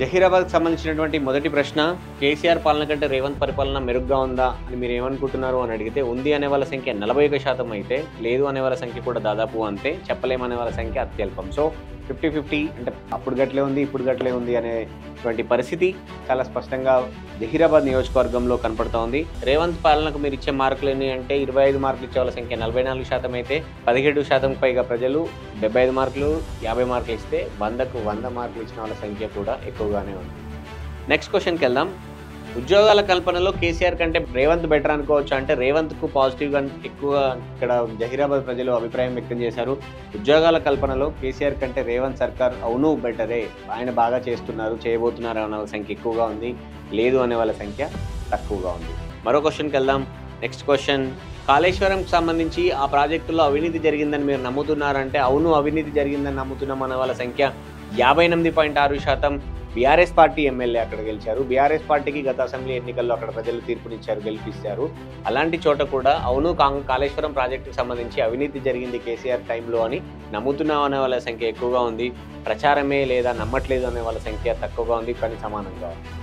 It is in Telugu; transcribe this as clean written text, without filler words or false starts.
జహీరాబాద్‌కి సంబంధించినటువంటి మొదటి ప్రశ్న, కేసీఆర్ పాలన కంటే రేవంత్ పరిపాలన మెరుగ్గా ఉందా అని మీరేమనుకుంటున్నారు అని అడిగితే, ఉంది అనే వాళ్ళ సంఖ్య 41% అయితే, లేదు అనే వాళ్ళ సంఖ్య కూడా దాదాపు అంతే, చెప్పలేమనే వాళ్ళ సంఖ్య అత్యల్పం. సో 50-50 అంటే అప్పుడు గట్లే ఉంది, ఇప్పుడు గట్లే ఉంది అనేటువంటి పరిస్థితి చాలా స్పష్టంగా జహీరాబాద్ నియోజకవర్గంలో కనపడతా ఉంది. రేవంత్ పాలనకు మీరు ఇచ్చే మార్కులు ఎన్ని అంటే 25 మార్కులు ఇచ్చే వాళ్ళ సంఖ్య 44% అయితే, 17% పైగా ప్రజలు 75 మార్కులు, 50 మార్కులు ఇస్తే 100కు 100 మార్కులు ఇచ్చిన వాళ్ళ సంఖ్య కూడా ఎక్కువగానే ఉంది. నెక్స్ట్ క్వశ్చన్కి వెళ్దాం. ఉద్యోగాల కల్పనలో కేసీఆర్ కంటే రేవంత్ బెటర్ అనుకోవచ్చు అంటే, రేవంత్కు పాజిటివ్గా ఎక్కువ ఇక్కడ జహీరాబాద్ ప్రజలు అభిప్రాయం వ్యక్తం చేశారు. ఉద్యోగాల కల్పనలో కేసీఆర్ కంటే రేవంత్ సర్కార్ అవును బెటరే, ఆయన బాగా చేస్తున్నారు, చేయబోతున్నారు అనే వాళ్ళ సంఖ్య ఎక్కువగా ఉంది, లేదు అనే వాళ్ళ సంఖ్య తక్కువగా ఉంది. మరో క్వశ్చన్కి వెళ్దాం. నెక్స్ట్ క్వశ్చన్, కాళేశ్వరంకి సంబంధించి ఆ ప్రాజెక్టులో అవినీతి జరిగిందని మీరు నమ్ముతున్నారంటే, అవును అవినీతి జరిగిందని నమ్ముతున్నాం అనే వాళ్ళ సంఖ్య 58.6%. బీఆర్ఎస్ పార్టీ ఎమ్మెల్యే అక్కడ గెలిచారు. బీఆర్ఎస్ పార్టీకి గత అసెంబ్లీ ఎన్నికల్లో అక్కడ ప్రజలు తీర్పునిచ్చారు, గెలిపిస్తారు. అలాంటి చోట కూడా అవును కాళేశ్వరం ప్రాజెక్టుకు సంబంధించి అవినీతి జరిగింది కేసీఆర్ టైంలో అని నమ్ముతున్నాం అనే వాళ్ళ సంఖ్య ఎక్కువగా ఉంది. ప్రచారమే లేదా నమ్మట్లేదు అనే వాళ్ళ సంఖ్య తక్కువగా ఉంది, కానీ సమానంగా ఉంది.